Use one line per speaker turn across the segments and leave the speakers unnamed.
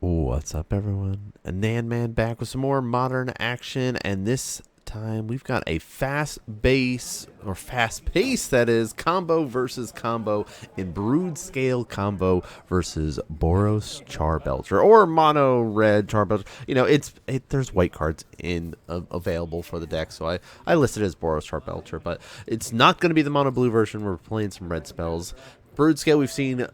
What's up, everyone? A NanMan back with some more modern action, and this time we've got a fast pace that is, combo versus combo in Broodscale Combo versus Boros Belcher or Mono Red Belcher. You know, there's white cards in available for the deck, so I listed it as Boros Belcher, but it's not going to be the Mono Blue version. We're playing some red spells. Broodscale, we've seen,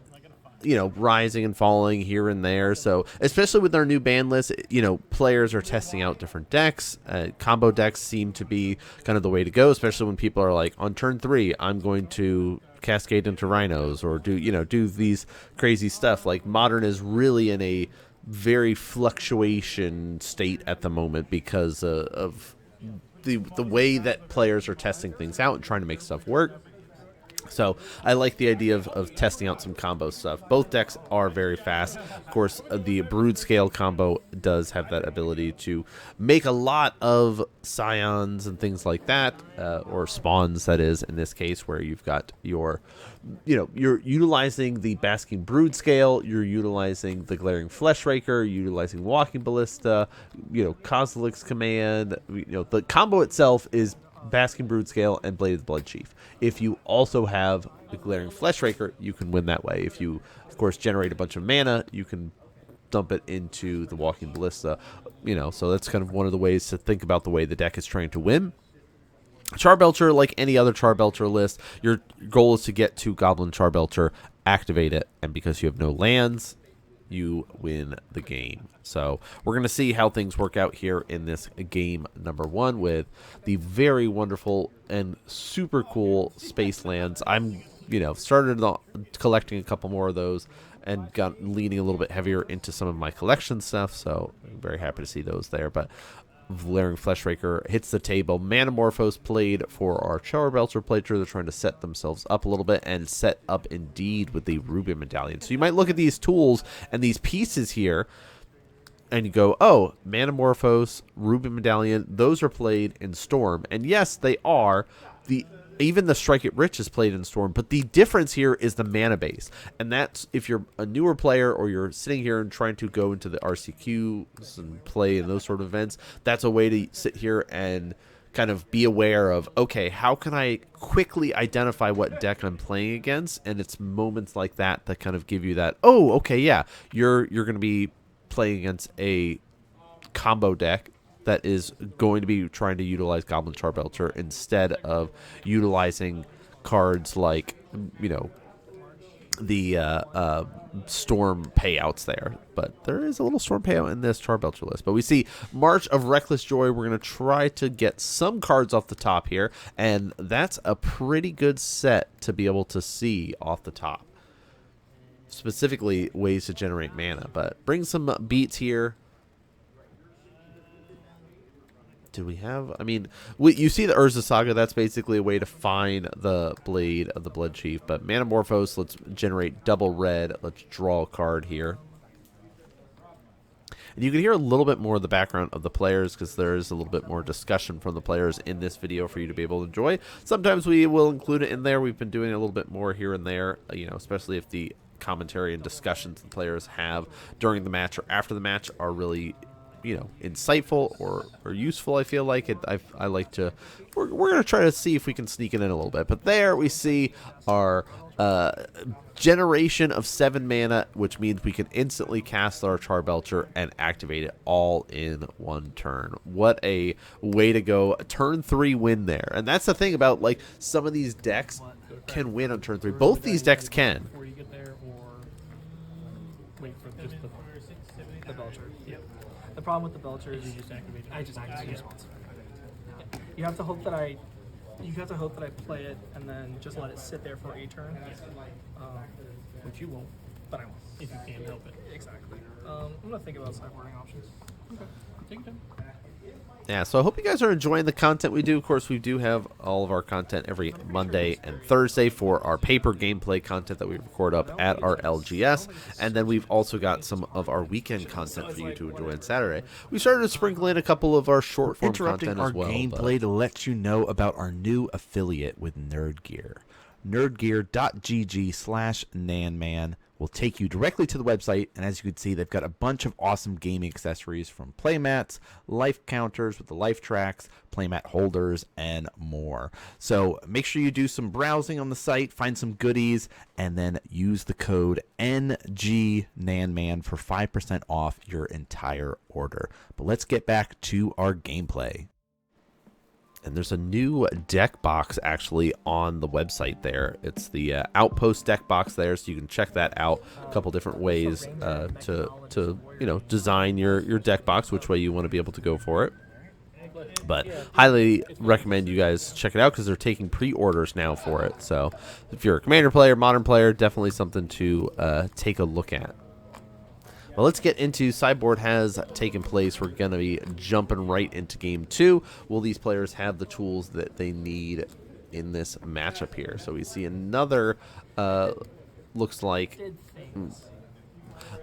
you know, rising and falling here and there. So especially with our new ban list, you know, players are testing out different decks. Combo decks seem to be kind of the way to go, especially when people are like, on turn 3, I'm going to cascade into rhinos or do these crazy stuff. Like, Modern is really in a very fluctuation state at the moment because of the way that players are testing things out and trying to make stuff work. So I like the idea of testing out some combo stuff. Both decks are very fast. Of course, the Broodscale combo does have that ability to make a lot of scions and things like that, or spawns, that is, in this case, where you've got your, you're utilizing the Basking Broodscale, you're utilizing the Glaring Fleshraker, you're utilizing Walking Ballista, Kozilek's Command. The combo itself is Basking Broodscale and Blade of the Blood Chief. If you also have the Glaring Fleshraker, you can win that way. If you, of course, generate a bunch of mana, you can dump it into the Walking Ballista. So that's kind of one of the ways to think about the way the deck is trying to win. Charbelcher, like any other Charbelcher list, your goal is to get to Goblin Charbelcher, activate it, and because you have no lands, you win the game. So we're going to see how things work out here in this game number 1 with the very wonderful and super cool space lands. I'm, started collecting a couple more of those and got leaning a little bit heavier into some of my collection stuff. So I'm very happy to see those there. But Glaring Fleshraker hits the table. Manamorphose played for our Charbelcher playthrough. They're trying to set themselves up a little bit, and set up indeed with the Ruby Medallion. So you might look at these tools and these pieces here and you go, oh, Manamorphose, Ruby Medallion, those are played in Storm. And yes, they are. Even the Strike It Rich is played in Storm, but the difference here is the mana base. And that's, if you're a newer player or you're sitting here and trying to go into the RCQs and play in those sort of events, that's a way to sit here and kind of be aware of, okay, how can I quickly identify what deck I'm playing against? And it's moments like that that kind of give you that, oh, okay, yeah, you're going to be playing against a combo deck that is going to be trying to utilize Goblin Charbelcher instead of utilizing cards like, the Storm payouts there. But there is a little Storm payout in this Charbelcher list. But we see March of Reckless Joy. We're going to try to get some cards off the top here, and that's a pretty good set to be able to see off the top. Specifically, ways to generate mana. But bring some beats here. Do we have, you see the Urza Saga, that's basically a way to find the Blade of the Blood Chief. But Manamorphose, let's generate double red. Let's draw a card here. And you can hear a little bit more of the background of the players because there is a little bit more discussion from the players in this video for you to be able to enjoy. Sometimes we will include it in there. We've been doing a little bit more here and there, especially if the commentary and discussions the players have during the match or after the match are really insightful or useful. I feel like it. I like to. We're gonna try to see if we can sneak it in a little bit. But there we see our generation of 7 mana, which means we can instantly cast our Charbelcher and activate it all in one turn. What a way to go! Turn 3 win there, and that's the thing about, like, some of these decks can win on turn 3. Both these decks can.
Before you get there, or wait for just the Belcher. Yeah. The problem with the Belcher is you just activate it. I just activate response. Yeah. You have to hope that I play it and then just let it sit there for a turn. Which you won't, but I will. If you can't help it. Exactly. I'm gonna think about sideboarding options. Okay. Take your time.
Yeah, so I hope you guys are enjoying the content we do. Of course, we do have all of our content every Monday and Thursday for our paper gameplay content that we record up at our LGS. And then we've also got some of our weekend content for you to enjoy on Saturday. We started to sprinkle in a couple of our short form content as well.
Interrupting our gameplay to let you know about our new affiliate with Nerd Gear. Nerdgear.gg/NanMan. will take you directly to the website, and as you can see, they've got a bunch of awesome gaming accessories from playmats, life counters with the life tracks, playmat holders, and more. So make sure you do some browsing on the site, find some goodies, and then use the code NGNanMan for 5% off your entire order. But let's get back to our gameplay.
And there's a new deck box actually on the website there. It's the Outpost deck box there, so you can check that out. A couple different ways to design your deck box, which way you want to be able to go for it. But highly recommend you guys check it out because they're taking pre-orders now for it. So if you're a Commander player, Modern player, definitely something to take a look at. Well, let's get into sideboard has taken place. We're going to be jumping right into game 2. Will these players have the tools that they need in this matchup here? So we see another, looks like a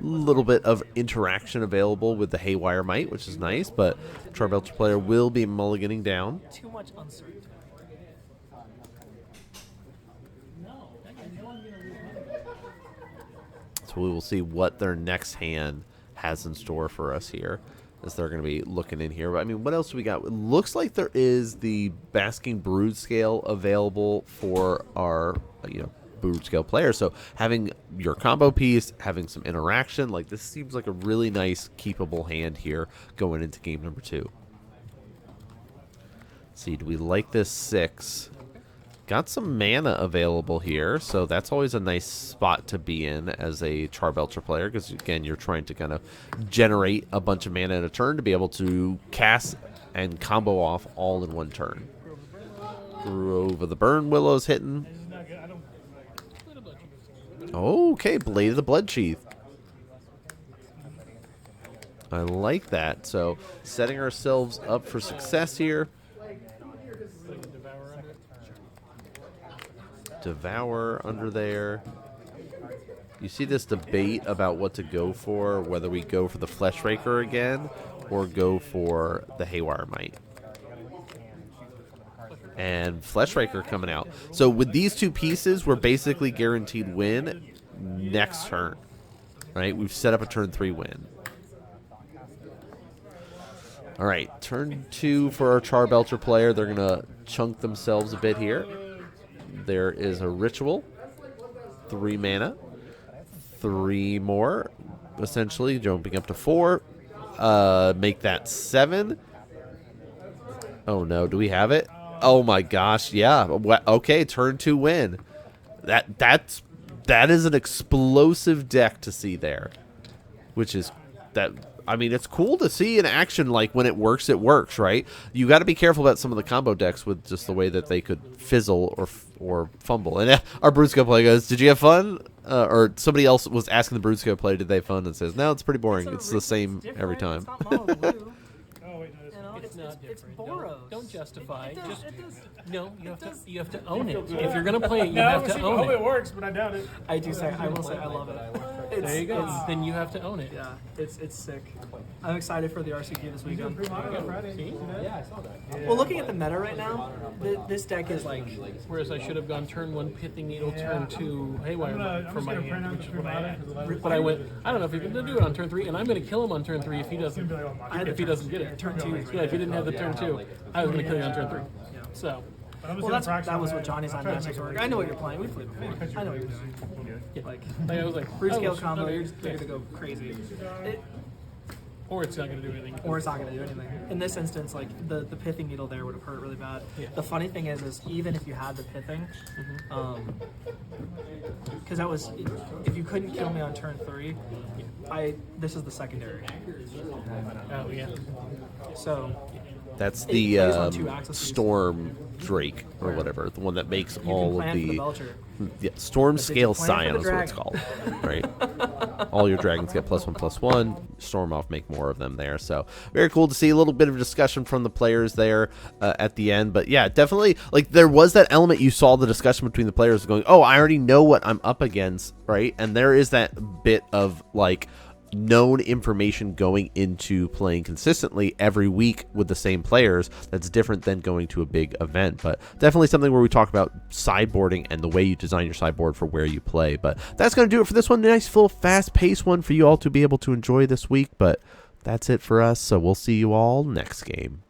little bit of interaction available with the Haywire Might, which is nice, but Charbelcher player will be mulliganing down.
Too much uncertainty.
So we will see what their next hand has in store for us here as they're going to be looking in here. But I mean, what else do we got? It looks like there is the Basking Broodscale available for our, Broodscale players. So having your combo piece, having some interaction, like this seems like a really nice keepable hand here going into game number 2. Let's see, do we like this 6? Got some mana available here, so that's always a nice spot to be in as a Charbelcher player, because again, you're trying to kind of generate a bunch of mana in a turn to be able to cast and combo off all in one turn. Grove of the Burn Willow's hitting. Okay, Blade of the Bloodsheath. I like that. So setting ourselves up for success here. Devour under there. You see this debate about what to go for, whether we go for the Fleshraker again or go for the Haywire Might. And Fleshraker coming out. So with these two pieces, we're basically guaranteed win next turn. Right? We've set up a turn 3 win. All right, turn 2 for our Charbelcher player. They're going to chunk themselves a bit here. There is a Ritual, 3 mana, 3 more, essentially jumping up to 4. Make that 7. Oh no, do we have it? Oh my gosh, yeah. Okay, turn 2 win. That is an explosive deck to see there, which is that. I mean, it's cool to see in action, like, when it works, right? You got to be careful about some of the combo decks with just the way that they could fizzle or fumble. And our Broodscale player goes, did you have fun? Or somebody else was asking the Broodscale player, did they have fun? And says, no, it's pretty boring. It's the same every time.
It's Boros.
Don't justify.
It does.
No, you have to own it. If you're gonna play it, you have to own it.
It works, but I doubt it.
I will say I love it.
There you go. Then you have to own it.
Yeah, it's sick. I'm excited for the RCQ this weekend.
Yeah, I saw that.
Well, looking at the meta right now, this deck is like.
Whereas I should have gone turn 1 Pithing Needle, turn 2 Haywire for my hand, which is what I had. But I went, I don't know if he's gonna do it on turn 3, and I'm gonna kill him on turn 3 if he doesn't. If he doesn't get it.
Turn 2.
Yeah, if he didn't have the turn 2, I was gonna kill you on turn 3. So.
Well, that was what Johnny's on matches were. I know what you're playing. We played before. I know what you're doing. Like
I was like,
Broodscale Combo, you're gonna go crazy.
Or it's not gonna do anything.
Or it's not going to do anything. In this instance, like the pithing needle there would have hurt really bad.
Yeah.
The funny thing is even if you had the pithing, because that was if you couldn't kill me on turn 3, this is the secondary.
Oh yeah.
So
That's
it
the
plays on 2 axes.
Storm Drake or whatever, the one that makes
You
all
can
of
plan for the
the
Belcher.
Storm
But did
Scale
you plan
Scion
for
is
the
what it's called, right? All your dragons get +1/+1. Storm off, make more of them there. So very cool to see a little bit of discussion from the players there at the end. But yeah, definitely, like there was that element you saw the discussion between the players going, oh, I already know what I'm up against, right? And there is that bit of like, known information going into playing consistently every week with the same players that's different than going to a big event. But definitely something where we talk about sideboarding and the way you design your sideboard for where you play. But that's going to do it for this one. Nice, full, fast-paced one for you all to be able to enjoy this week. But that's it for us, so we'll see you all next game.